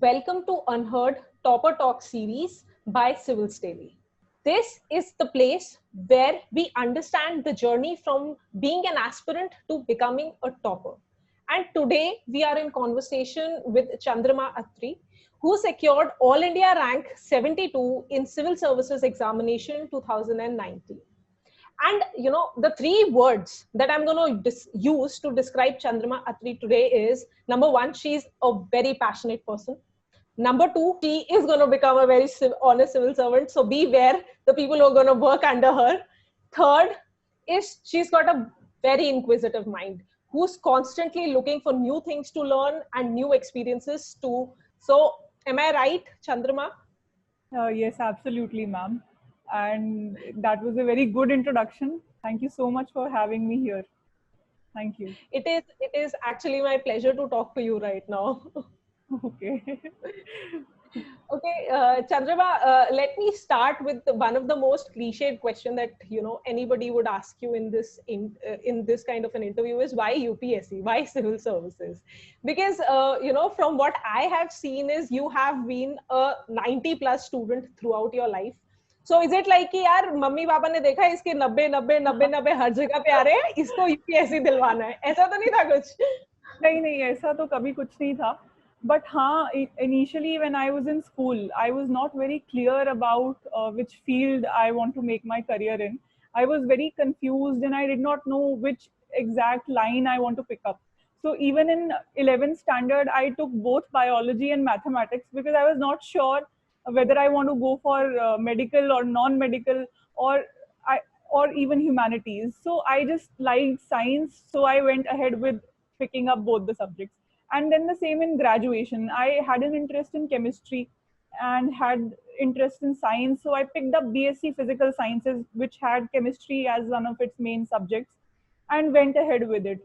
Welcome to Unheard Topper Talk series by Civils Daily. This is the place where we understand the journey from being an aspirant to becoming a topper. And today we are in conversation with Chandrama Attri, who secured All India rank 72 in Civil Services Examination 2019. And the three words that I'm going to use to describe Chandrama Attri today is number one, she's a very passionate person. Number two, she is going to become a very honest civil servant. So beware the people who are going to work under her. Third is she's got a very inquisitive mind who's constantly looking for new things to learn and new experiences to. So am I right, Chandrama? Yes, absolutely, ma'am. And that was a very good introduction. Thank you so much for having me here. Thank you. It is actually my pleasure to talk to you right now. Okay. Okay, Chandrama, let me start with one of the most cliched question that anybody would ask you in this kind of an interview is why UPSC, why civil services? Because from what I have seen is you have been a 90 plus student throughout your life. So is it like कि यार mummy papa ने देखा इसके 90 हर जगह पे आ रहे हैं इसको यूपीएससी दिलवाना है ऐसा तो नहीं था कुछ? नहीं नहीं ऐसा तो कभी कुछ नहीं था. But हाँ, initially when I was in school, I was not very clear about which field I want to make my career in. I was very confused and I did not know which exact line I want to pick up. So even in 11th standard, I took both biology and mathematics because I was not sure whether I want to go for medical or non-medical or I, or even humanities. So I just liked science, so I went ahead with picking up both the subjects. And then the same in graduation, I had an interest in chemistry and had interest in science, so I picked up BSc Physical Sciences, which had chemistry as one of its main subjects, and went ahead with it.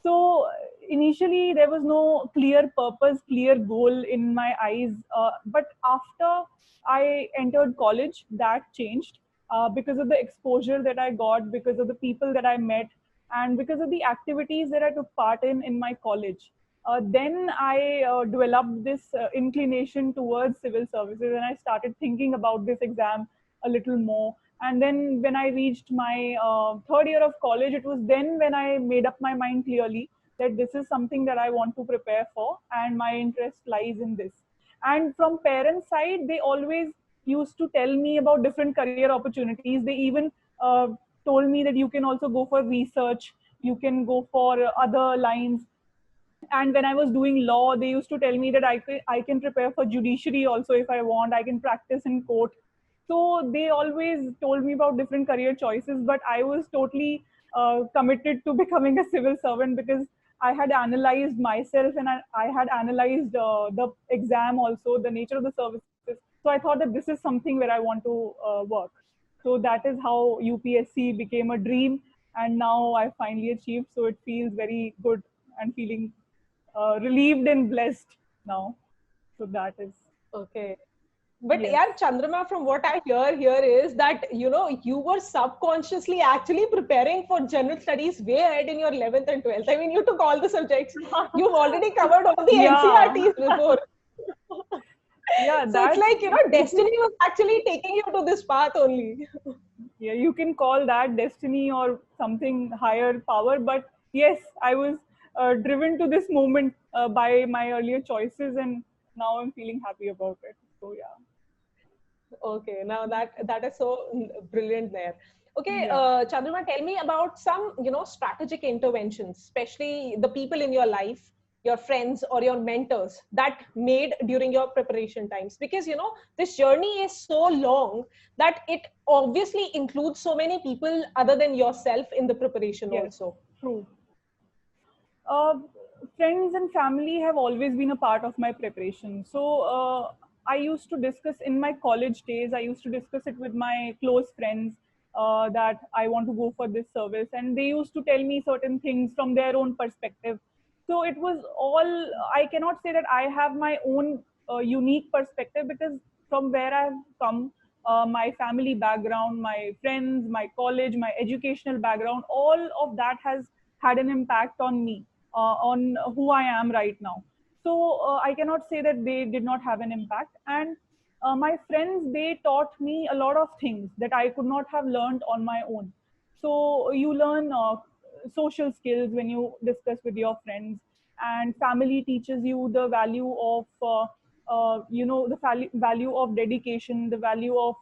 So initially there was no clear purpose, clear goal in my eyes, but after I entered college, that changed because of the exposure that I got, because of the people that I met, and because of the activities that I took part in my college. Then I developed this inclination towards civil services, and I started thinking about this exam a little more. And then when I reached my third year of college, it was then when I made up my mind clearly that this is something that I want to prepare for, and my interest lies in this. And from parents' side, they always used to tell me about different career opportunities. They even told me that you can also go for research, you can go for other lines. And when I was doing law, they used to tell me that I can prepare for judiciary also if I want. I can practice in court. So they always told me about different career choices, but I was totally committed to becoming a civil servant because I had analyzed myself and I had analyzed the exam also, the nature of the services. So I thought that this is something where I want to work. So that is how UPSC became a dream, and now I finally achieved. So it feels very good and feeling relieved and blessed now. So that is. Okay. But Yes. yeah, Chandrama, from what I hear here is that you were subconsciously actually preparing for general studies way ahead in your 11th and 12th. I mean, you took all the subjects. You've already covered all the Yeah. NCRTs before. Yeah, So it's that like, destiny was actually taking you to this path only. yeah, you can call that destiny or something higher power. But yes, I was driven to this moment by my earlier choices, and now I'm feeling happy about it. So yeah. Okay, now that is so brilliant there. Okay, Yeah. Chandrama, tell me about some strategic interventions, especially the people in your life, your friends or your mentors that made during your preparation times. Because this journey is so long that it obviously includes so many people other than yourself in the preparation Yes. also. True. Uh, Friends and family have always been a part of my preparation. So I used to discuss in my college days, I used to discuss it with my close friends that I want to go for this service. And they used to tell me certain things from their own perspective. So it was all, I cannot say that I have my own unique perspective because from where I've come, my family background, my friends, my college, my educational background, all of that has had an impact on me, on who I am right now. So I cannot say that they did not have an impact. And my friends, they taught me a lot of things that I could not have learned on my own. So you learn social skills when you discuss with your friends, and family teaches you the value of value of dedication, the value of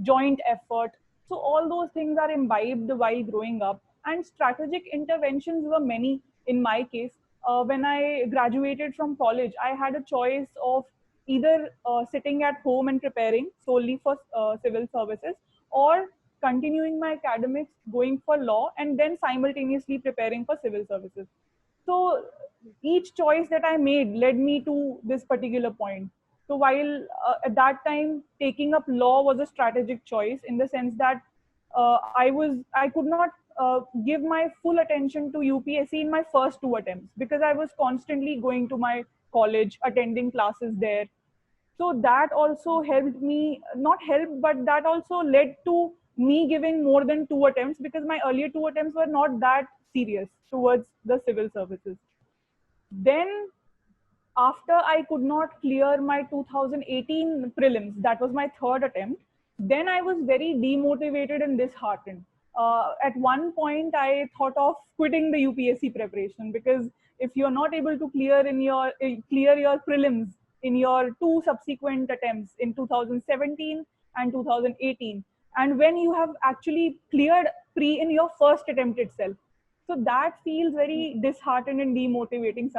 joint effort. So all those things are imbibed while growing up. And strategic interventions were many in my case. When I graduated from college, I had a choice of either sitting at home and preparing solely for civil services, or continuing my academics, going for law, and then simultaneously preparing for civil services. So each choice that I made led me to this particular point. So while at that time taking up law was a strategic choice, in the sense that I could not give my full attention to UPSC in my first two attempts, because I was constantly going to my college, attending classes there. So that also helped me, not helped, but that also led to me giving more than two attempts, because my earlier two attempts were not that serious towards the civil services. Then after I could not clear my 2018 prelims, that was my third attempt, then I was very demotivated and disheartened. At one point, I thought of quitting the UPSC preparation, because if you're not able to clear your prelims in your two subsequent attempts in 2017 and 2018, and when you have actually cleared pre in your first attempt itself, so that feels very disheartened and demotivating.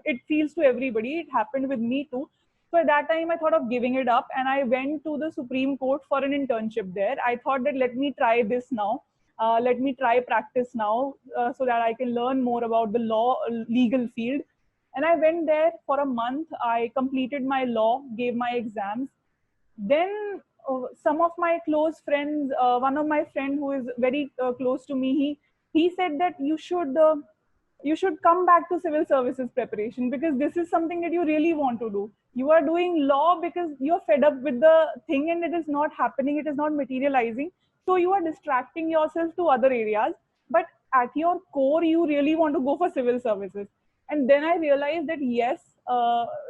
It feels to everybody. It happened with me too. So at that time, I thought of giving it up, and I went to the Supreme Court for an internship there. I thought that let me try this now. Let me try practice now, so that I can learn more about the legal field. And I went there for a month. I completed my law, gave my exams. Then some of my close friends, one of my friend who is very close to me, he said that you should come back to civil services preparation, because this is something that you really want to do. You are doing law because you're fed up with the thing and it is not happening, it is not materializing. So you are distracting yourself to other areas, but at your core, you really want to go for civil services. And then I realized that yes,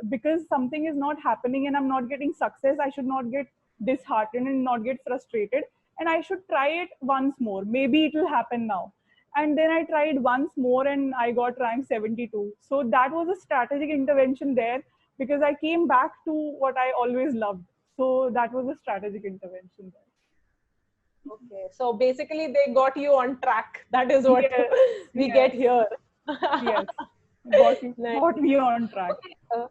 because something is not happening and I'm not getting success, I should not get disheartened and not get frustrated. And I should try it once more. Maybe it will happen now. And then I tried once more and I got rank 72. So that was a strategic intervention there, because I came back to what I always loved. So that was a strategic intervention there. Okay, so basically they got you on track. That is what Yes, we yes, get here. yes. Nice. Got me on track. Okay,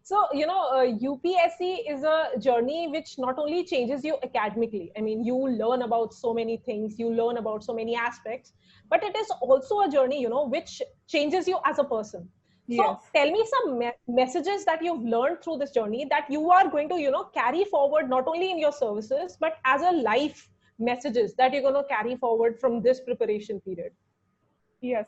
so, UPSC is a journey which not only changes you academically. I mean, you learn about so many things, you learn about so many aspects, but it is also a journey, which changes you as a person. So Yes. tell me some messages that you've learned through this journey that you are going to, carry forward not only in your services, but as a life messages that you're going to carry forward from this preparation period. Yes.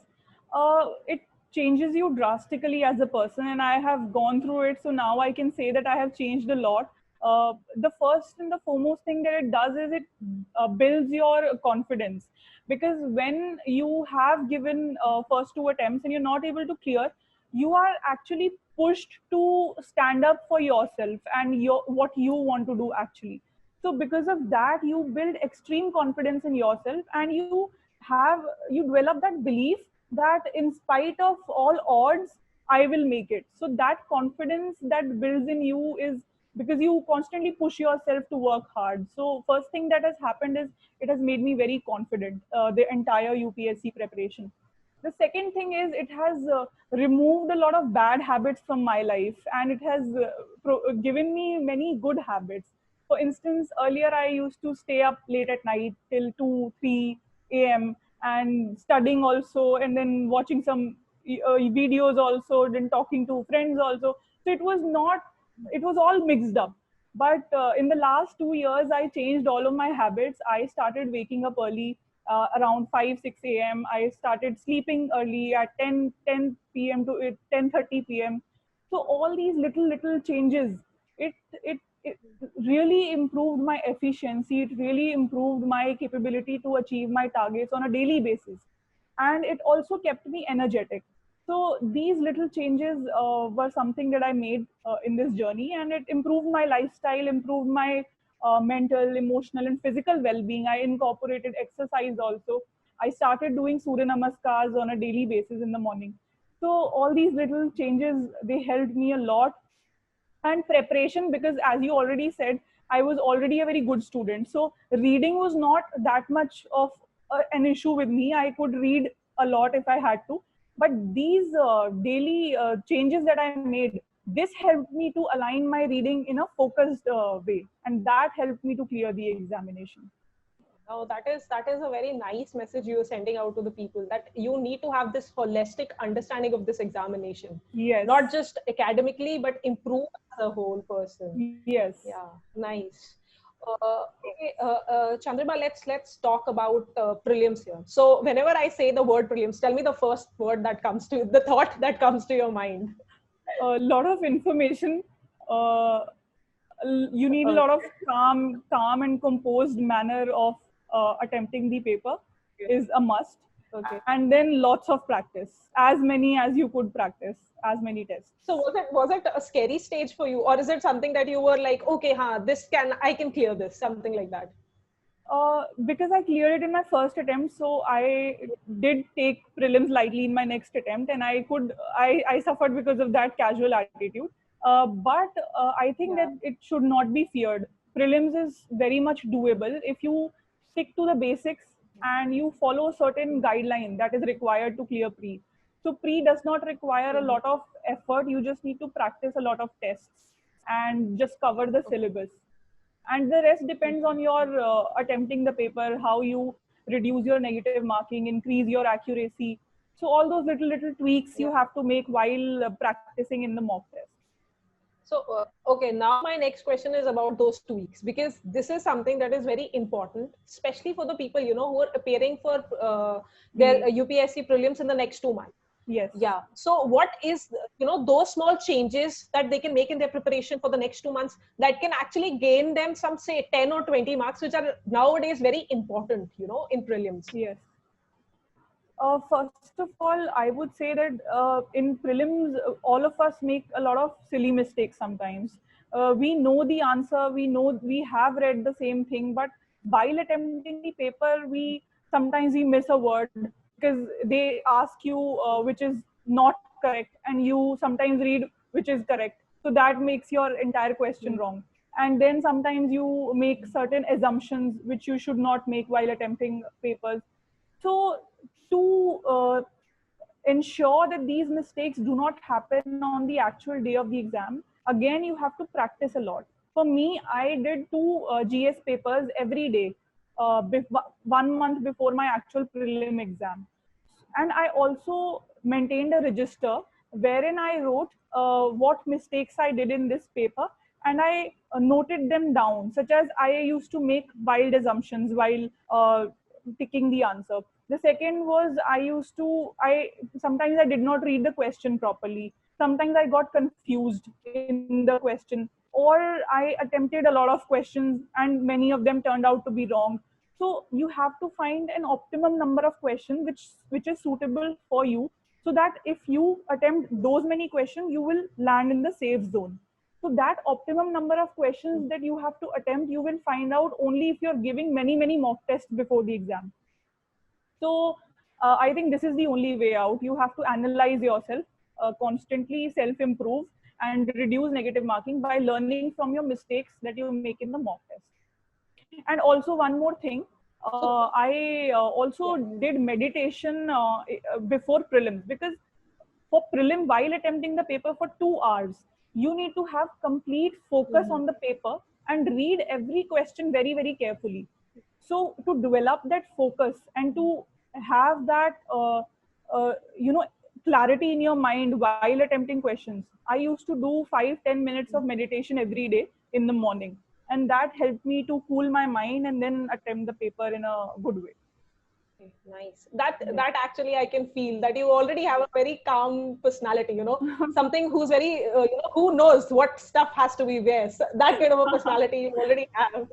It changes you drastically as a person, and I have gone through it. So now I can say that I have changed a lot. The first and the foremost thing that it does is it builds your confidence. Because when you have given first two attempts and you're not able to clear, you are actually pushed to stand up for yourself and what you want to do actually. So because of that, you build extreme confidence in yourself, and have you develop that belief that in spite of all odds, I will make it. So that confidence that builds in you is because you constantly push yourself to work hard. So first thing that has happened is it has made me very confident, the entire UPSC preparation. The second thing is it has removed a lot of bad habits from my life, and it has given me many good habits. For instance, earlier I used to stay up late at night till 2, 3 a.m. and studying also, and then watching some videos also, then talking to friends also. So it was all mixed up. But in the last 2 years, I changed all of my habits. I started waking up early, around 5, 6 a.m. I started sleeping early at 10 p.m. to 10:30 p.m. So all these little changes, it really improved my efficiency. It really improved my capability to achieve my targets on a daily basis. And it also kept me energetic. So these little changes were something that I made in this journey, and it improved my lifestyle, improved my mental, emotional, and physical well-being. I incorporated exercise also. I started doing Surya Namaskars on a daily basis in the morning. So all these little changes, they helped me a lot. And preparation, because as you already said, I was already a very good student, so reading was not that much of an issue with me. I could read a lot if I had to, but these daily changes that I made, this helped me to align my reading in a focused way, and that helped me to clear the examination. Oh, that is a very nice message you're sending out to the people, that you need to have this holistic understanding of this examination. Yes. Not just academically, but improve as a whole person. Yes. Yeah, nice. Okay, Chandrama, let's talk about prelims here. So whenever I say the word prelims, tell me the first word that comes to the thought that comes to your mind. A lot of information. Uh, you need a lot of calm and composed manner of attempting the paper is a must. Okay. And then lots of practice, as many as you could practice, as many tests. So was it a scary stage for you, or is it something that you were like, okay, I can clear this, something like that? Because I cleared it in my first attempt, so I did take prelims lightly in my next attempt, and I suffered because of that casual attitude. But I think that it should not be feared. Prelims is very much doable if you stick to the basics and you follow a certain guideline that is required to clear pre. So pre does not require a lot of effort. You just need to practice a lot of tests and just cover the syllabus, and the rest depends on your attempting the paper, how you reduce your negative marking, increase your accuracy. So all those little tweaks you have to make while practicing in the mock test. So okay, now my next question is about those tweaks, because this is something that is very important, especially for the people who are appearing for their UPSC prelims in the next 2 months. Yes. Yeah. So what is, those small changes that they can make in their preparation for the next 2 months that can actually gain them some, say, 10 or 20 marks, which are nowadays very important, in prelims? Yes. First of all, I would say that in prelims, all of us make a lot of silly mistakes sometimes. We know the answer, we have read the same thing, but while attempting the paper, sometimes we miss a word because they ask you which is not correct, and you sometimes read which is correct. So that makes your entire question wrong. And then sometimes you make certain assumptions which you should not make while attempting papers. So to ensure that these mistakes do not happen on the actual day of the exam, again, you have to practice a lot. For me, I did 2 GS papers every day, 1 month before my actual prelim exam. And I also maintained a register wherein I wrote what mistakes I did in this paper, and I noted them down, such as I used to make wild assumptions while ticking the answer. The second was sometimes I did not read the question properly. Sometimes I got confused in the question, or I attempted a lot of questions and many of them turned out to be wrong. So you have to find an optimum number of questions which is suitable for you, so that if you attempt those many questions, you will land in the safe zone. So that optimum number of questions that you have to attempt, you will find out only if you're giving many mock tests before the exam. So I think this is the only way out. You have to analyze yourself, constantly self-improve, and reduce negative marking by learning from your mistakes that you make in the mock test. And also one more thing, I also did meditation before prelims, because for prelim, while attempting the paper for 2 hours, you need to have complete focus on the paper and read every question very carefully. So to develop that focus and to have that clarity in your mind while attempting questions, I used to do 5-10 minutes of meditation every day in the morning, and that helped me to cool my mind and then attempt the paper in a good way. Nice. That actually I can feel that you already have a very calm personality, something who's very, who knows what stuff has to be where. So that kind of a personality you already have.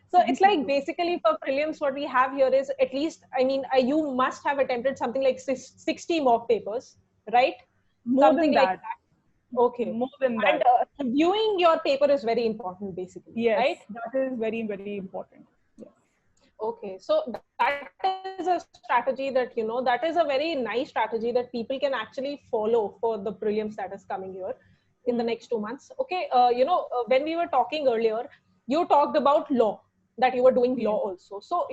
So it's like basically for prelims, what we have here is, at least, I mean, you must have attempted something like 60 mock papers. right? More Something than like that. that. Okay. More than And that. reviewing your paper is very important, basically, Yes, right? that is very, very important. Yes. Okay, so that is a strategy that, that is a very nice strategy that people can actually follow for the prelims that is coming here in the next 2 months. Okay, when we were talking earlier, you talked about law, that you were doing law Yes. also. So,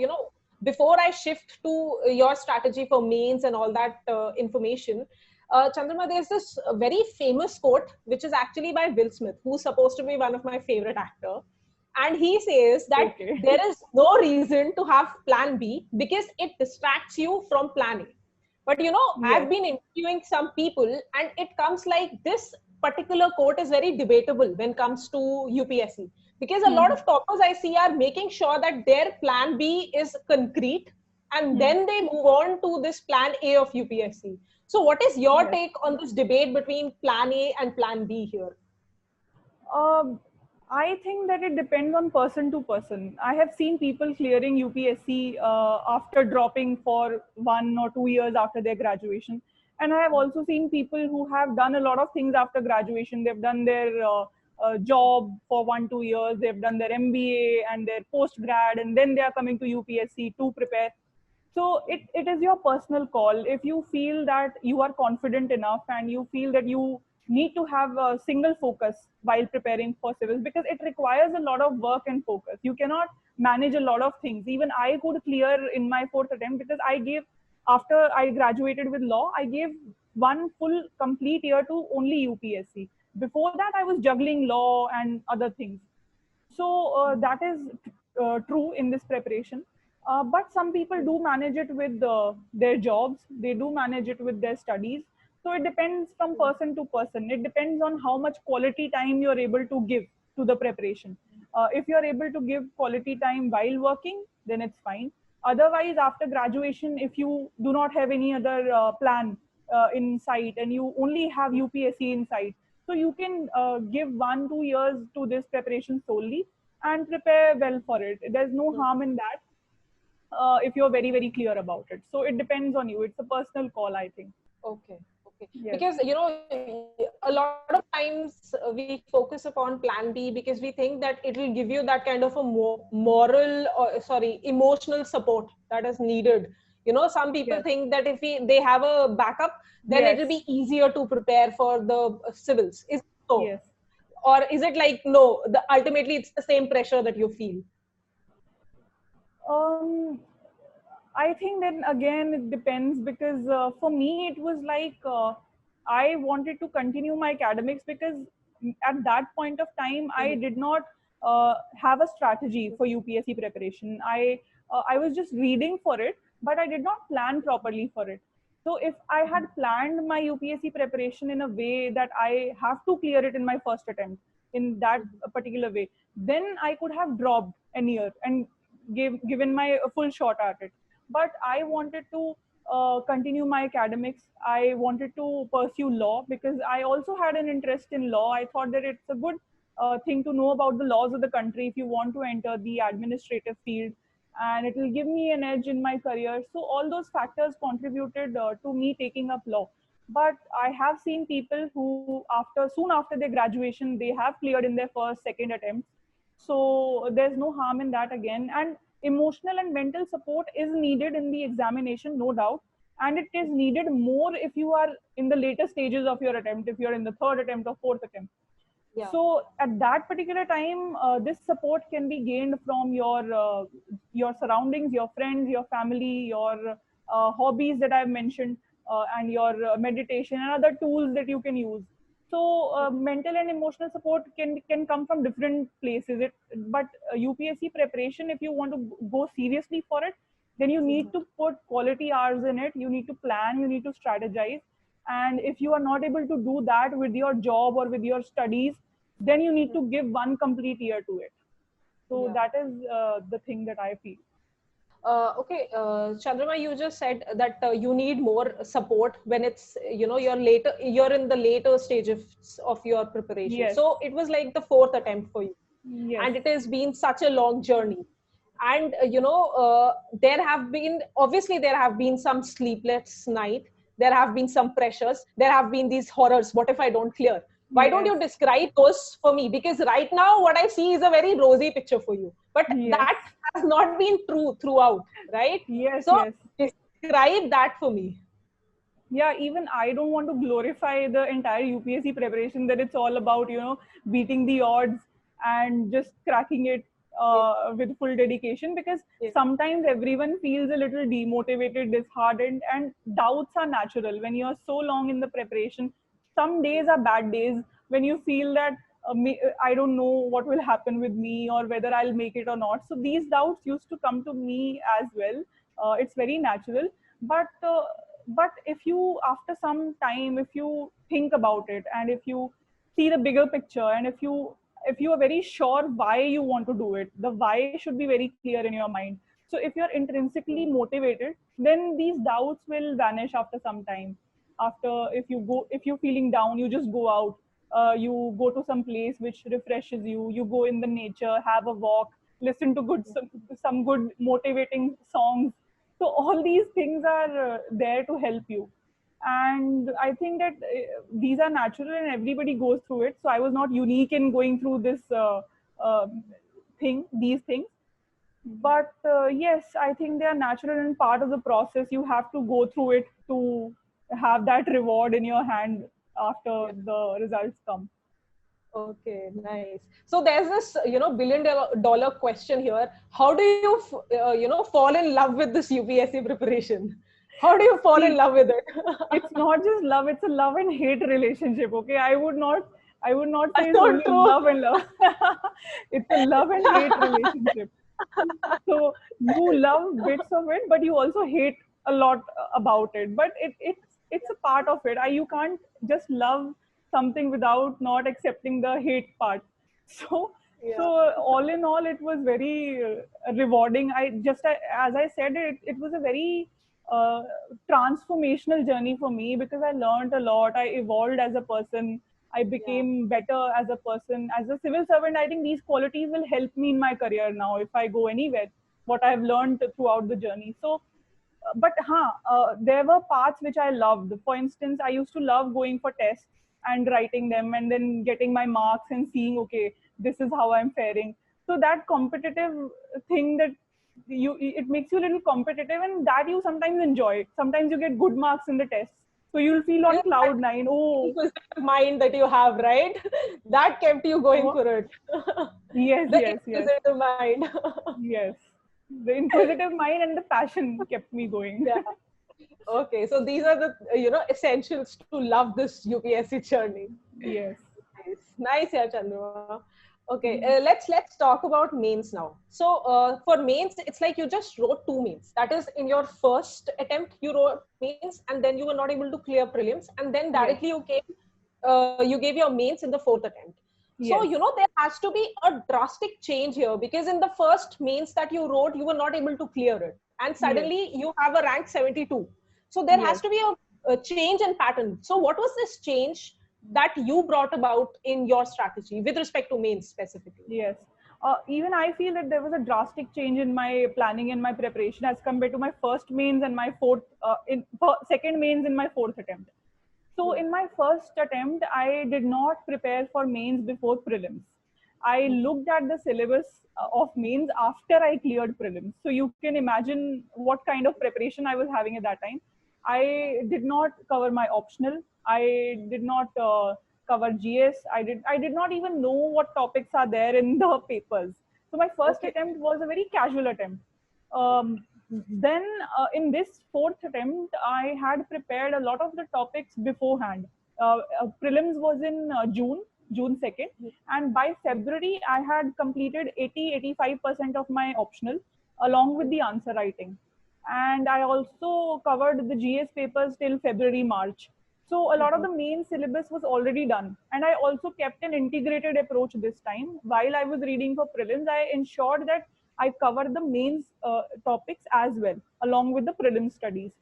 before I shift to your strategy for mains and all that information, Chandrama, there's this very famous quote, which is actually by Will Smith, who's supposed to be one of my favorite actor. And he says that Okay. there is no reason to have plan B because it distracts you from plan A. But I've Yes. been interviewing some people, and it comes like this particular quote is very debatable when it comes to UPSC, because a lot of toppers I see are making sure that their plan B is concrete, and then they move on to this plan A of UPSC. So what is your Yes. take on this debate between plan A and plan B here? Um, I think that it depends on person to person. I have seen people clearing UPSC after dropping for 1 or 2 years after their graduation. And I have also seen people who have done a lot of things after graduation. They've done their job for 1 2 years, they've done their MBA and their post grad, and then they are coming to UPSC to prepare. So it is your personal call. If you feel that you are confident enough and you feel that you need to have a single focus while preparing for civils, because it requires a lot of work and focus. You cannot manage a lot of things. Even I could clear in my fourth attempt, because I gave, after I graduated with law, I gave one full complete year to only UPSC. Before that, I was juggling law and other things. So that is true in this preparation. But some people do manage it with their jobs, they do manage it with their studies. So it depends from person to person. It depends on how much quality time you're able to give to the preparation. If you're able to give quality time while working, then it's fine. Otherwise, after graduation, if you do not have any other plan in sight and you only have UPSC in sight, so you can give 1 2 years to this preparation solely and prepare well for it. There's no harm in that if you're very, very clear about it. So it depends on you. It's a personal call, I think. Okay. Okay. Yes. Because, a lot of times we focus upon plan B because we think that it will give you that kind of a emotional support that is needed. Some people Yes. think that if they have a backup, then it Yes. will be easier to prepare for the civils. Is it so? Yes. Or is it like, no, ultimately it's the same pressure that you feel? Um, I think then again it depends, because for me it was like I wanted to continue my academics, because at that point of time I did not have a strategy for UPSC preparation. I was just reading for it, but I did not plan properly for it. So if I had planned my UPSC preparation in a way that I have to clear it in my first attempt in that particular way, then I could have dropped an year and given my full shot at it. But I wanted to continue my academics. I wanted to pursue law because I also had an interest in law. I thought that it's a good thing to know about the laws of the country if you want to enter the administrative field, and it will give me an edge in my career. So all those factors contributed to me taking up law. But I have seen people who, after soon after their graduation, they have cleared in their first, second attempt. So there's no harm in that again. And emotional and mental support is needed in the examination, no doubt. And it is needed more if you are in the later stages of your attempt, if you're in the third attempt or fourth attempt. Yeah. So at that particular time, this support can be gained from your surroundings, your friends, your family, your hobbies that I've mentioned, and your meditation and other tools that you can use. So mental and emotional support can come from different places. But UPSC preparation, if you want to go seriously for it, then you need to put quality hours in it. You need to plan. You need to strategize. And if you are not able to do that with your job or with your studies, then you need to give one complete year to it. So that is the thing that I feel. Okay, Chandrama, you just said that you need more support when it's, you're in the later stage of your preparation. Yes. So it was like the fourth attempt for you. Yes. And it has been such a long journey. And, there have been some sleepless night. there have been some pressures, there have been these horrors. What if I don't clear? Why don't you Yes. describe those for me? Because right now what I see is a very rosy picture for you, but Yes. that has not been true throughout, right? Yes. So Yes. describe that for me. Yeah, even I don't want to glorify the entire UPSC preparation, that it's all about, beating the odds and just cracking it Yes, with full dedication, because yes, sometimes everyone feels a little demotivated, disheartened, and doubts are natural when you're so long in the preparation. Some days are bad days when you feel that I don't know what will happen with me or whether I'll make it or not. So these doubts used to come to me as well. It's very natural, but if you, after some time, if you think about it and if you see the bigger picture, and if you are very sure why you want to do it, the why should be very clear in your mind. So if you're intrinsically motivated, then these doubts will vanish after some time. After, if you're feeling down, you just go out, you go to some place which refreshes you, you go in the nature, have a walk, listen to some good motivating songs. So all these things are there to help you, and I think that these are natural and everybody goes through it. So I was not unique in going through this uh, these things. But yes, I think they are natural and part of the process. You have to go through it to have that reward in your hand after yeah. the results come. Okay, nice. So there's this, billion dollar question here. How do you, fall in love with this UPSC preparation? How do you fall in See, love with it? it's not just love, it's a love and hate relationship. Okay, I would not say That's it's so only true. love and love. It's a love and hate relationship. So you love bits of it, but you also hate a lot about it. But it's a part of it. You can't just love something without not accepting the hate part. So so Yeah. all in all, it was very rewarding. As I said, it was a very uh, transformational journey for me, because I learned a lot. I evolved as a person. I Yeah. became better as a person. As a civil servant, I think these qualities will help me in my career now if I go anywhere, what I've learned throughout the journey. So, there were parts which I loved. For instance, I used to love going for tests and writing them and then getting my marks and seeing, okay, this is how I'm faring. So that competitive thing, that it makes you a little competitive, and that you sometimes enjoy. Sometimes you get good marks in the tests. So you'll feel It on is that cloud nine. Oh, inquisitive mind that you have, right? That kept you going oh, for it. yes, The yes, yes, inquisitive mind. yes. The inquisitive mind and the passion kept me going. Yeah. Okay, so these are the essentials to love this UPSC journey. Yes. Nice, yeah, Chandra. Okay, let's talk about mains now. So for mains, it's like you just wrote two mains. That is, in your first attempt, you wrote mains, and then you were not able to clear prelims, and then Yes. directly you gave your mains in the fourth attempt. So Yes. there has to be a drastic change here, because in the first mains that you wrote, you were not able to clear it, and Yes. suddenly you have a rank 72. So there has Yes. to be a change in pattern. So what was this change that you brought about in your strategy with respect to mains specifically? Yes. Even I feel that there was a drastic change in my planning and my preparation as compared to my first mains and my second mains in my fourth attempt. So Hmm. in my first attempt, I did not prepare for mains before prelims. I Hmm. looked at the syllabus of mains after I cleared prelims. So you can imagine what kind of preparation I was having at that time. I did not cover my optional. I did not cover GS. I did not even know what topics are there in the papers. So my first Okay. attempt was a very casual attempt. Then in this fourth attempt, I had prepared a lot of the topics beforehand. Prelims was in June 2nd, and by February, I had completed 80-85% of my optional along with the answer writing. And I also covered the GS papers till February, March. So a lot of the main syllabus was already done. And I also kept an integrated approach this time. While I was reading for prelims, I ensured that I covered the mains topics as well, along with the prelim studies.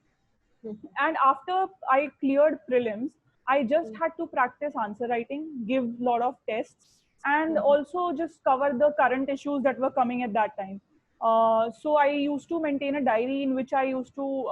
And after I cleared prelims, I just had to practice answer writing, give a lot of tests, and also just cover the current issues that were coming at that time. So I used to maintain a diary in which I used to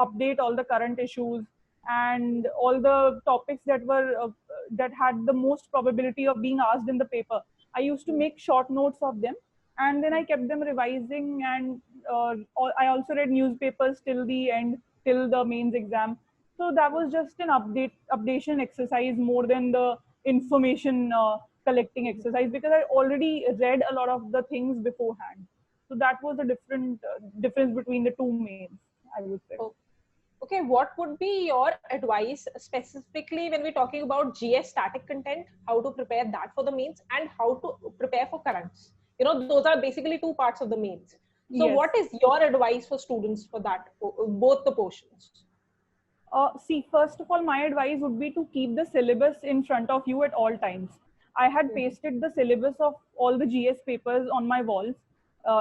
update all the current issues and all the topics that were that had the most probability of being asked in the paper. I used to make short notes of them, and then I kept them revising. And I also read newspapers till the end, till the mains exam. So that was just an updation exercise more than the information collecting exercise, because I already read a lot of the things beforehand. So that was the difference between the two mains, I would say. Okay, what would be your advice specifically when we're talking about GS static content, how to prepare that for the mains and how to prepare for currents? Those are basically two parts of the mains. So Yes. what is your advice for students for that, both the portions? See, first of all, my advice would be to keep the syllabus in front of you at all times. I had pasted the syllabus of all the GS papers on my walls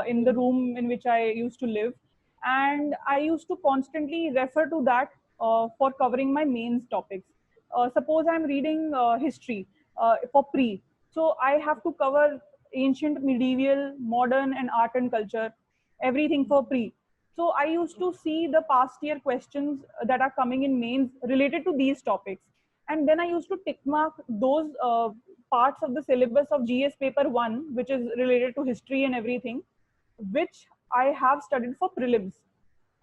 in the room in which I used to live. And I used to constantly refer to that for covering my mains topics. Suppose I'm reading history for pre. So I have to cover ancient, medieval, modern, and art and culture, everything for pre. So I used to see the past year questions that are coming in mains related to these topics. And then I used to tick mark those parts of the syllabus of GS paper 1, which is related to history and everything, which I have studied for prelims.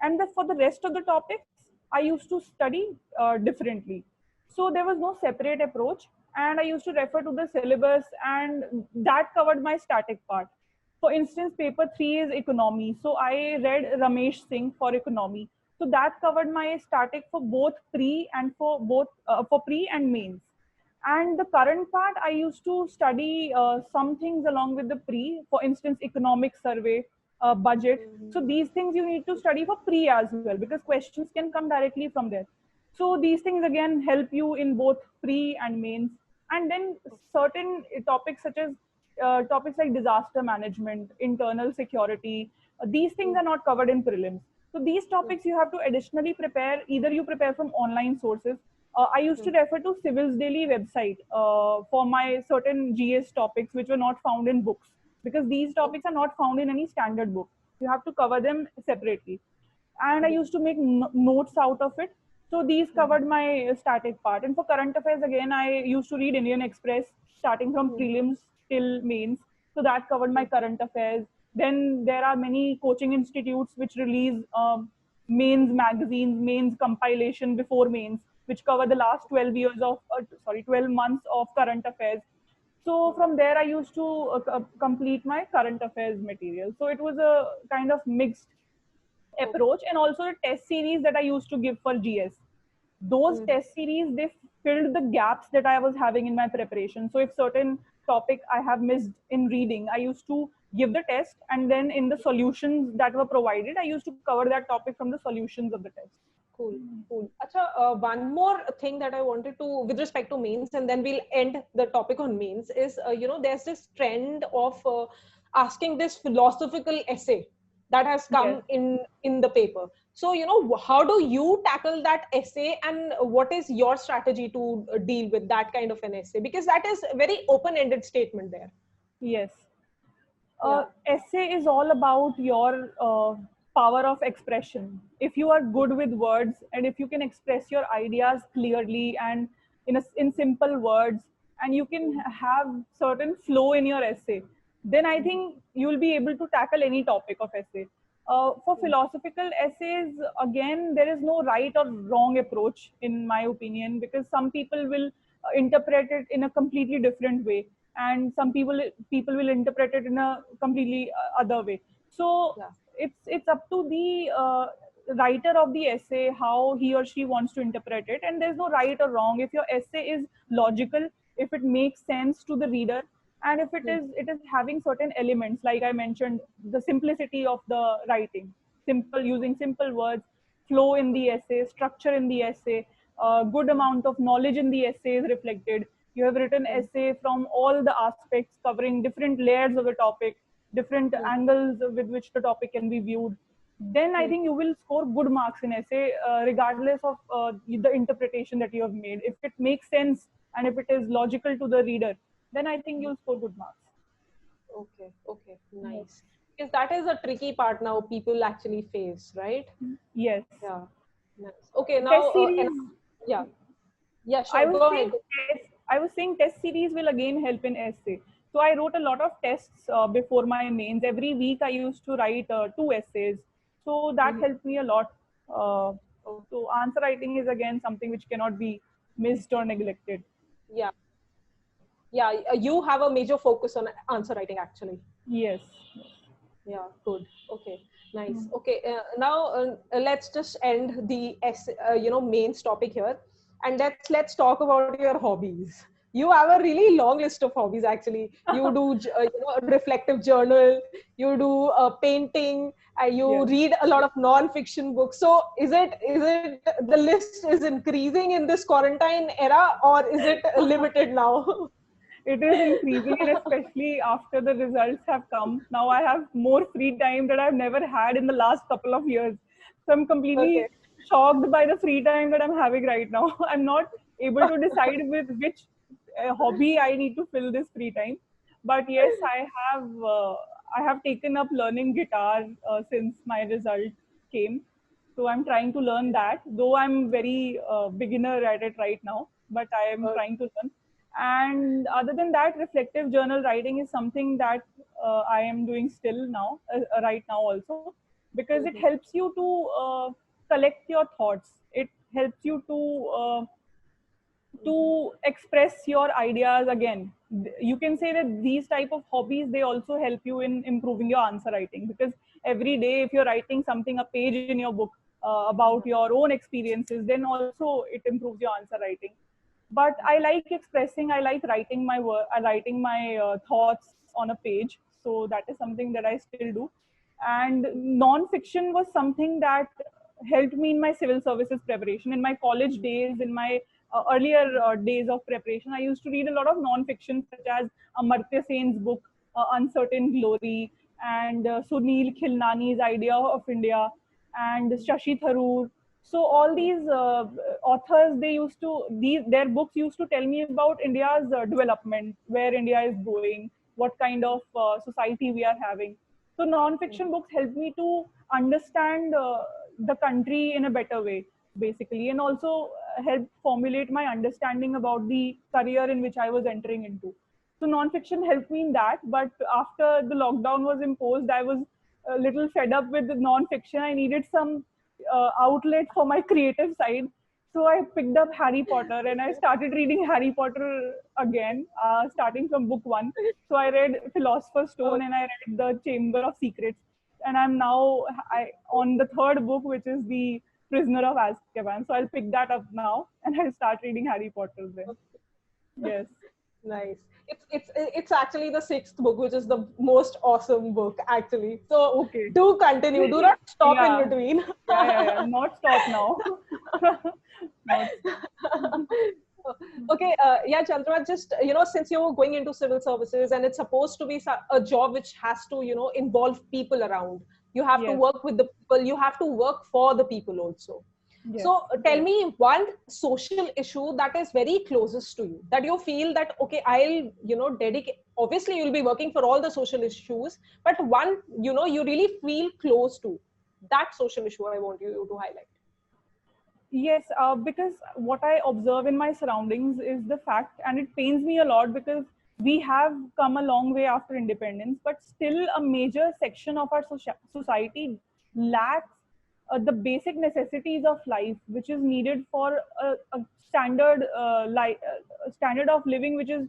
And for the rest of the topics, I used to study differently. So there was no separate approach. And I used to refer to the syllabus, and that covered my static part. For instance, paper 3 is economy. So I read Ramesh Singh for economy. So that covered my static for both pre and for pre and mains. And the current part, I used to study some things along with the pre, for instance, economic survey, budget. So these things you need to study for pre as well, because questions can come directly from there. So these things again help you in both pre and mains. And then certain topics such as topics like disaster management, internal security, these things are not covered in prelims. So these topics you have to additionally prepare. Either you prepare from online sources. I used to refer to Civil's Daily website for my certain GS topics which were not found in books, because these topics are not found in any standard book. You have to cover them separately. And I used to make notes out of it. So these covered my static part. And for current affairs, again, I used to read Indian Express starting from prelims till mains. So that covered my current affairs. Then there are many coaching institutes which release mains magazines, mains compilation before mains, which cover the last 12 years of, 12 months of current affairs. So from there, I used to complete my current affairs material. So it was a kind of mixed approach. And also the test series that I used to give for GS. Those test series, they filled the gaps that I was having in my preparation. So if certain topic I have missed in reading, I used to give the test, and then in the solutions that were provided, I used to cover that topic from the solutions of the test. Cool, cool. Acha, one more thing that I wanted to, with respect to mains, and then we'll end the topic on mains, is, there's this trend of asking this philosophical essay that has come in the paper. So, how do you tackle that essay, and what is your strategy to deal with that kind of an essay? Because that is a very open-ended statement there. Yes. Essay is all about your power of expression. If you are good with words, and if you can express your ideas clearly and in simple words, and you can have certain flow in your essay, then I think you will be able to tackle any topic of essay. For philosophical essays, again, there is no right or wrong approach, in my opinion, because some people will interpret it in a completely different way, and some people will interpret it in a completely other way. So it's up to the writer of the essay how he or she wants to interpret it, and there's no right or wrong. If your essay is logical, if it makes sense to the reader, and if it is having certain elements, like I mentioned, the simplicity of the writing, using simple words, flow in the essay, structure in the essay, good amount of knowledge in the essay is reflected. You have written essay from all the aspects, covering different layers of the topic, different angles with which the topic can be viewed. Then I think you will score good marks in essay, regardless of the interpretation that you have made. If it makes sense and if it is logical to the reader, then I think you'll score good marks. Okay, nice. Because that is a tricky part now people actually face, right? Yes. Yeah, nice. Okay, now Yeah. Yeah, I sure. was Go saying ahead. I was saying test series will again help in essay. So I wrote a lot of tests before my mains. Every week I used to write two essays. So that Mhm. helped me a lot. Uh, Oh, so answer writing is again something which cannot be missed or neglected. yeah. Yeah. You have a major focus on answer writing, actually. Yes. Yeah, good. Okay, nice. Mm. Okay, now let's just end the main topic here, and let's talk about your hobbies. You have a really long list of hobbies. Actually, you do a reflective journal. You do painting. You Yes. read a lot of non-fiction books. So, is it the list is increasing in this quarantine era, or is it limited now? It is increasing, and especially after the results have come. Now I have more free time that I've never had in the last couple of years. So I'm Okay. completely shocked by the free time that I'm having right now. I'm not able to decide with which hobby I need to fill this free time. But yes, I have taken up learning guitar since my result came. So I'm trying to learn that, though I'm very beginner at it right now. But I am trying to learn. And other than that, reflective journal writing is something that I am doing still now, right now also, because it Mhm. helps you to collect your thoughts. It helps you to express your ideas again. You can say that these type of hobbies, they also help you in improving your answer writing, because every day if you're writing something, a page in your book about your own experiences, then also it improves your answer writing. But I like expressing, I like writing my work, writing my thoughts on a page. So that is something that I still do. And non-fiction was something that helped me in my civil services preparation. In my college days, in my earlier days of preparation, I used to read a lot of non-fiction, such as Amartya Sen's book, Uncertain Glory, and Sunil Khilnani's Idea of India, and Shashi Tharoor. So all these authors, they used to, their books used to tell me about India's development, where India is going, what kind of society we are having. So non-fiction books helped me to understand the country in a better way, basically, and also helped formulate my understanding about the career in which I was entering into. So non-fiction helped me in that. But after the lockdown was imposed, I was a little fed up with the non-fiction. I needed some outlet for my creative side. So I picked up Harry Potter and I started reading Harry Potter again, starting from book one. So I read Philosopher's Stone and I read The Chamber of Secrets. And I'm now on the third book, which is The Prisoner of Azkaban. So I'll pick that up now and I'll start reading Harry Potter then. Yes. Nice. It's actually the sixth book, which is the most awesome book, actually. So Okay. do continue. Do not stop in Yeah. between. Yeah. Not stop now. Not stop. Okay. Yeah, Chandra. Just since you're going into civil services, and it's supposed to be a job which has to involve people around. You have to Yes. work with the people. You have to work for the people also. Yes. So tell me one social issue that is very closest to you, that you feel that, okay, I'll, dedicate, obviously you'll be working for all the social issues, but one, you really feel close to that social issue I want you to highlight. Yes, because what I observe in my surroundings is the fact, and it pains me a lot because we have come a long way after independence, but still a major section of our society lacks the basic necessities of life, which is needed for a standard standard of living, which is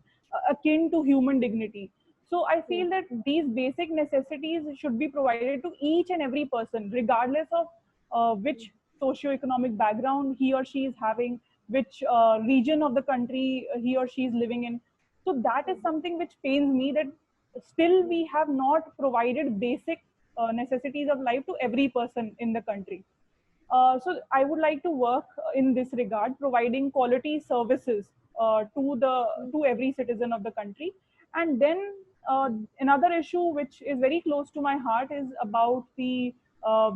akin to human dignity. So I Hmm. feel that these basic necessities should be provided to each and every person, regardless of which socioeconomic background he or she is having, which region of the country he or she is living in. So that is something which pains me, that still we have not provided basic necessities of life to every person in the country. So I would like to work in this regard, providing quality services to every citizen of the country. And then another issue which is very close to my heart is about the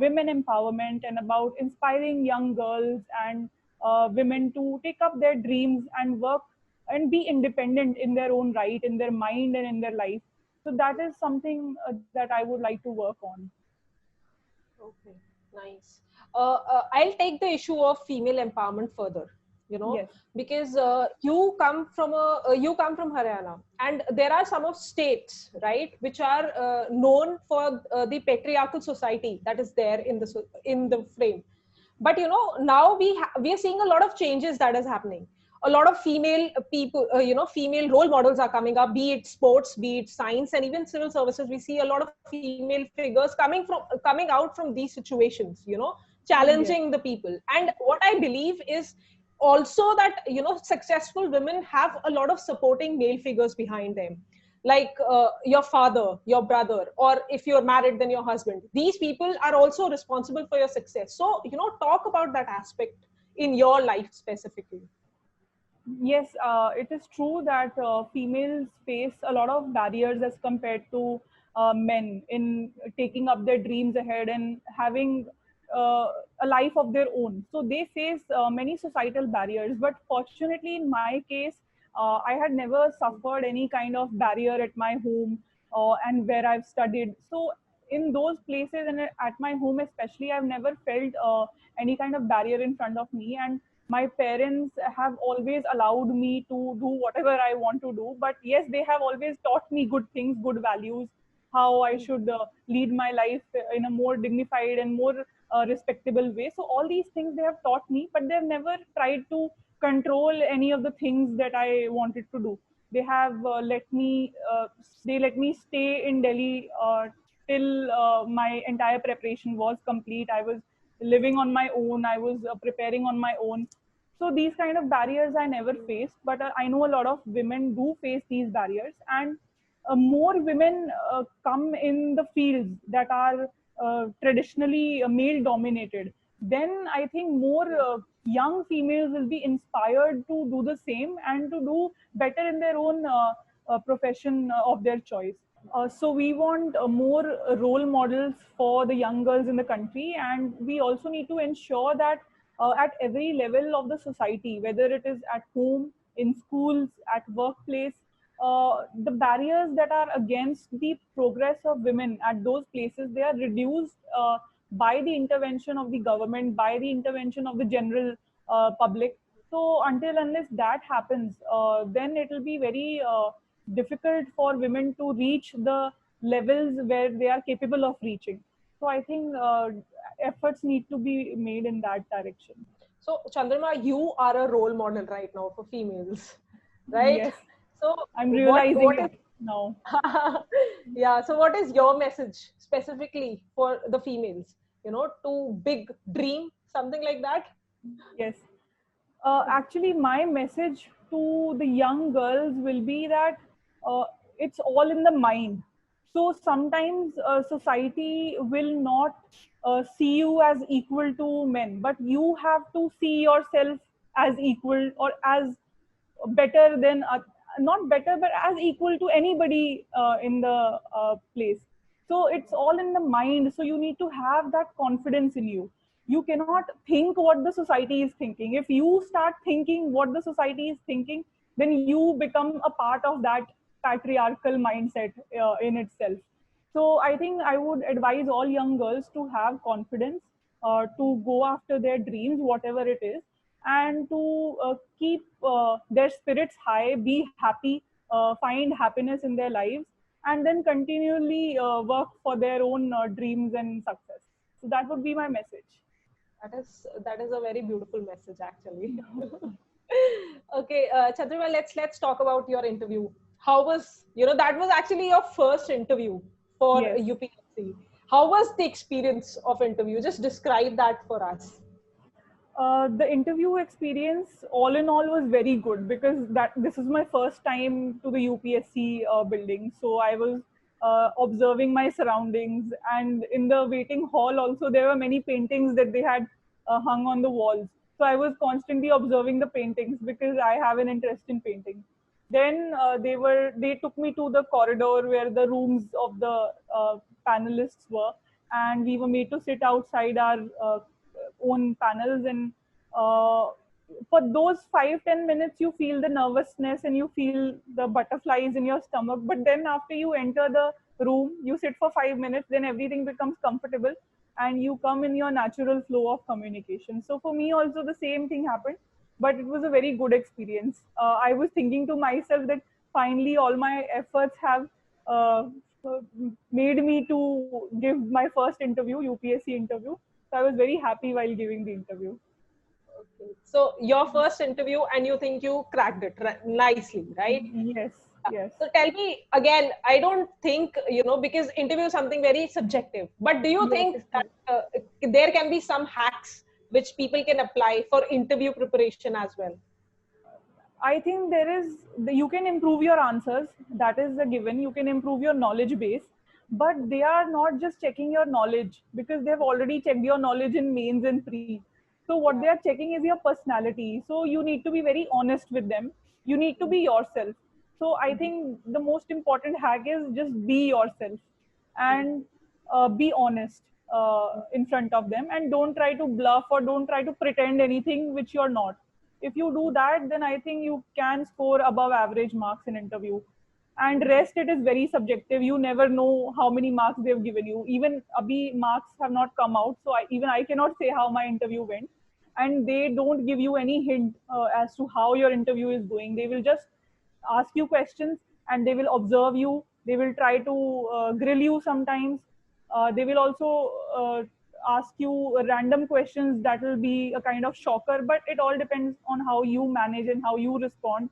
women empowerment, and about inspiring young girls and women to take up their dreams and work and be independent in their own right, in their mind and in their life. So that is something that I would like to work on. Okay, nice. I'll take the issue of female empowerment further. you know, Yes. because you come from Haryana, and there are some of states, right, which are known for the patriarchal society that is there in the frame. But you know, now we are seeing a lot of changes that is happening. A lot of female people, female role models are coming up, be it sports, be it science, and even civil services. We see a lot of female figures coming out from these situations, you know, Yes. challenging the people. And what I believe is also that, you know, successful women have a lot of supporting male figures behind them, like your father, your brother, or if you're married, then your husband. These people are also responsible for your success. So, you know, talk about that aspect in your life specifically. Yes, it is true that females face a lot of barriers as compared to men in taking up their dreams ahead and having a life of their own. So they face many societal barriers. But fortunately, in my case, I had never suffered any kind of barrier at my home and where I've studied. So in those places and at my home especially, I've never felt any kind of barrier in front of me. And my parents have always allowed me to do whatever I want to do. But yes, they have always taught me good things, good values, how I should lead my life in a more dignified and more respectable way. So all these things they have taught me, but they've never tried to control any of the things that I wanted to do. They have let me stay in Delhi till my entire preparation was complete. I was living on my own. I was preparing on my own. So these kind of barriers I never faced, but I know a lot of women do face these barriers, and more women come in the fields that are traditionally male dominated. Then I think more young females will be inspired to do the same and to do better in their own profession of their choice. So we want more role models for the young girls in the country, and we also need to ensure that at every level of the society, whether it is at home, in schools, at workplace, the barriers that are against the progress of women at those places, they are reduced by the intervention of the government, by the intervention of the general public. So until unless that happens, then it will be very difficult for women to reach the levels where they are capable of reaching. So I think efforts need to be made in that direction. So, Chandrama, you are a role model right now for females, right? Yes, So, I'm realizing what is it now. yeah, so what is your message specifically for the females, you know, to big dream, something like that? Yes. Actually, my message to the young girls will be that uh, it's all in the mind. So sometimes society will not see you as equal to men, but you have to see yourself as equal or as better than not better but as equal to anybody in the place. So it's all in the mind, so you need to have that confidence in you. You cannot think what the society is thinking. If you start thinking what the society is thinking, then you become a part of that patriarchal mindset in itself. So I think I would advise all young girls to have confidence, to go after their dreams, whatever it is, and to keep their spirits high, be happy, find happiness in their lives, and then continually work for their own dreams and success. So that would be my message. That is a very beautiful message, actually. Okay, Chandrama, let's talk about your interview. How was, you know, that was actually your first interview for Yes. UPSC. How was the experience of interview? Just describe that for us. The interview experience, all in all, was very good because that this is my first time to the UPSC building. So I was observing my surroundings, and in the waiting hall also there were many paintings that they had hung on the walls. So I was constantly observing the paintings because I have an interest in painting. Then they took me to the corridor where the rooms of the panelists were, and we were made to sit outside our own panels. And uh, for those 5-10 minutes you feel the nervousness and you feel the butterflies in your stomach, but then after you enter the room, you sit for 5 minutes, then everything becomes comfortable and you come in your natural flow of communication. So for me also the same thing happened. but it was a very good experience. I was thinking to myself that finally all my efforts have uh, uh, made me to give my first interview, UPSC interview. So I was very happy while giving the interview. Okay. So your first interview, and you think you cracked it nicely, right? Yes, yes. So tell me again, I don't think, because interview is something very subjective, but do you Yes, think it that is. there can be some hacks which people can apply for interview preparation as well? I think you can improve your answers. That is a given. You can improve your knowledge base, but they are not just checking your knowledge because they have already checked your knowledge in mains and pre. So what they Yeah. are checking is your personality. So you need to be very honest with them. You need to be yourself. So I think the most important hack is just be yourself and be honest in front of them, and don't try to bluff or don't try to pretend anything which you're not. If you do that, then I think you can score above average marks in interview. And rest, it is very subjective. You never know how many marks they've given you. Even abhi marks have not come out, so even I cannot say how my interview went. And they don't give you any hint as to how your interview is going. They will just ask you questions and they will observe you. They will try to grill you sometimes. They will also ask you random questions that will be a kind of shocker, but it all depends on how you manage and how you respond.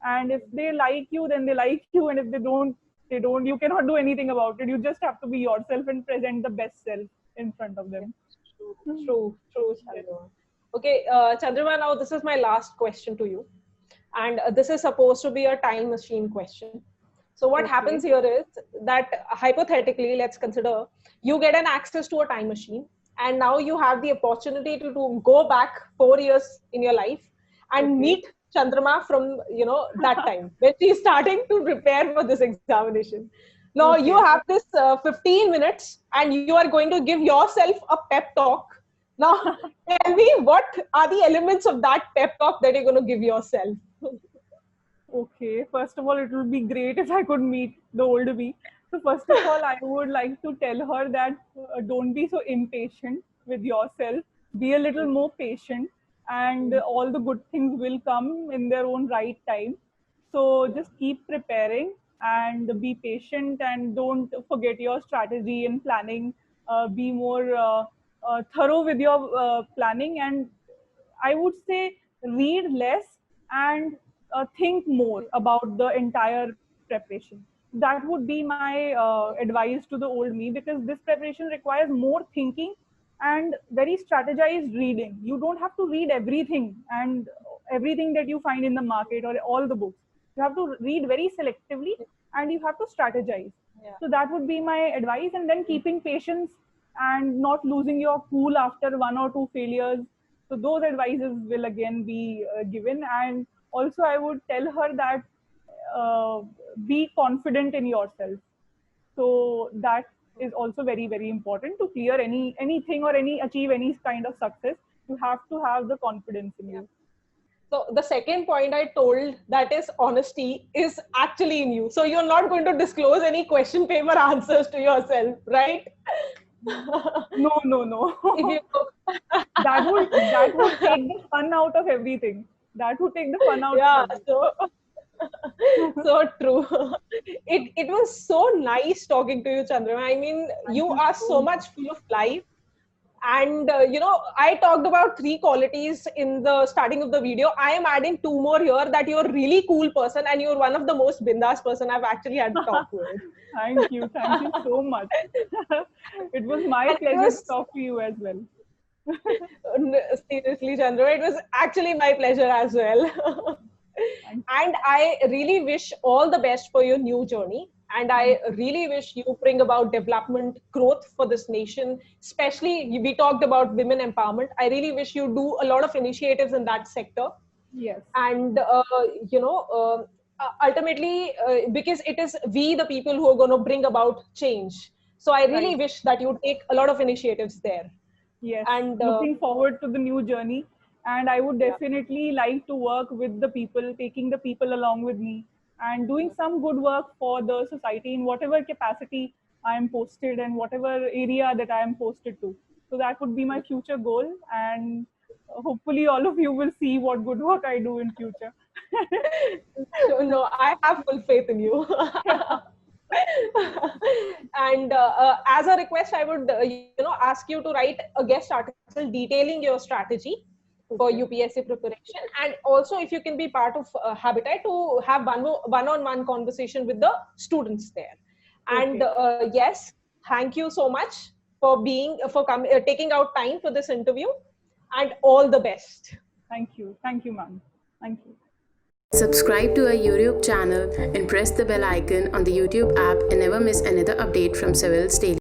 And if they like you, then they like you, and if they don't, they don't. You cannot do anything about it. You just have to be yourself and present the best self in front of them. True, true, Chandrama. Okay, Chandrama, now this is my last question to you. And this is supposed to be a time machine question. So what Okay. happens here is that hypothetically, let's consider you get an access to a time machine, and now you have the opportunity to go back 4 years in your life and Okay. meet Chandrama from that time when she's starting to prepare for this examination. Now you Okay. have this 15 minutes and you are going to give yourself a pep talk. Now tell me, what are the elements of that pep talk that you're going to give yourself? Okay, first of all, it would be great if I could meet the old me. So, first of all, I would like to tell her that don't be so impatient with yourself. Be a little more patient, and all the good things will come in their own right time. So, just keep preparing and be patient, and don't forget your strategy and planning. Be more thorough with your planning, and I would say read less and think more about the entire preparation. That would be my advice to the old me, because this preparation requires more thinking and very strategized reading. You don't have to read everything and everything that you find in the market or all the books. You have to read very selectively and you have to strategize. Yeah. So that would be my advice. And then keeping patience and not losing your cool after one or two failures. So those advices will again be given. And also I would tell her that uh, be confident in yourself. So that is also very, very important to clear anything or any achieve any kind of success. You have to have the confidence in Yeah. you. So the second point I told, that is honesty, is actually in you. So you're not going to disclose any question paper answers to yourself, right? No, no, If no. you That would take the fun out of everything. That would take the fun out of yeah, everything. so so true. It was so nice talking to you, Chandra. I mean, Thank you you are so so much. much full of life. And I talked about 3 qualities in the starting of the video. I am adding 2 more here, that you're a really cool person and you're one of the most bindas person I've actually had talked with. Thank you. Thank you so much. It was my And it pleasure to was talk to you as well. seriously, Chandra, it was actually my pleasure as well. Thank And I really wish all the best for your new journey. And thank I really wish you bring about development, growth for this nation. Especially, we talked about women empowerment. I really wish you do a lot of initiatives in that sector. Yes. And ultimately, because it is we the people who are going to bring about change. So I really Right. wish that you take a lot of initiatives there. Yes. And Looking forward to the new journey. And I would yeah. definitely like to work with the people, taking the people along with me, and doing some good work for the society in whatever capacity I am posted and whatever area that I am posted to. So that would be my future goal. And hopefully all of you will see what good work I do in future. No, I have full faith in you. And as a request, I would ask you to write a guest article detailing your strategy for UPSC preparation, and also if you can be part of Habitat to have one-on-one conversation with the students there. And yes, thank you so much for taking out time for this interview, and all the best. Thank you, ma'am. Thank you. Subscribe to our YouTube channel and press the bell icon on the YouTube app and never miss another update from Civils Daily.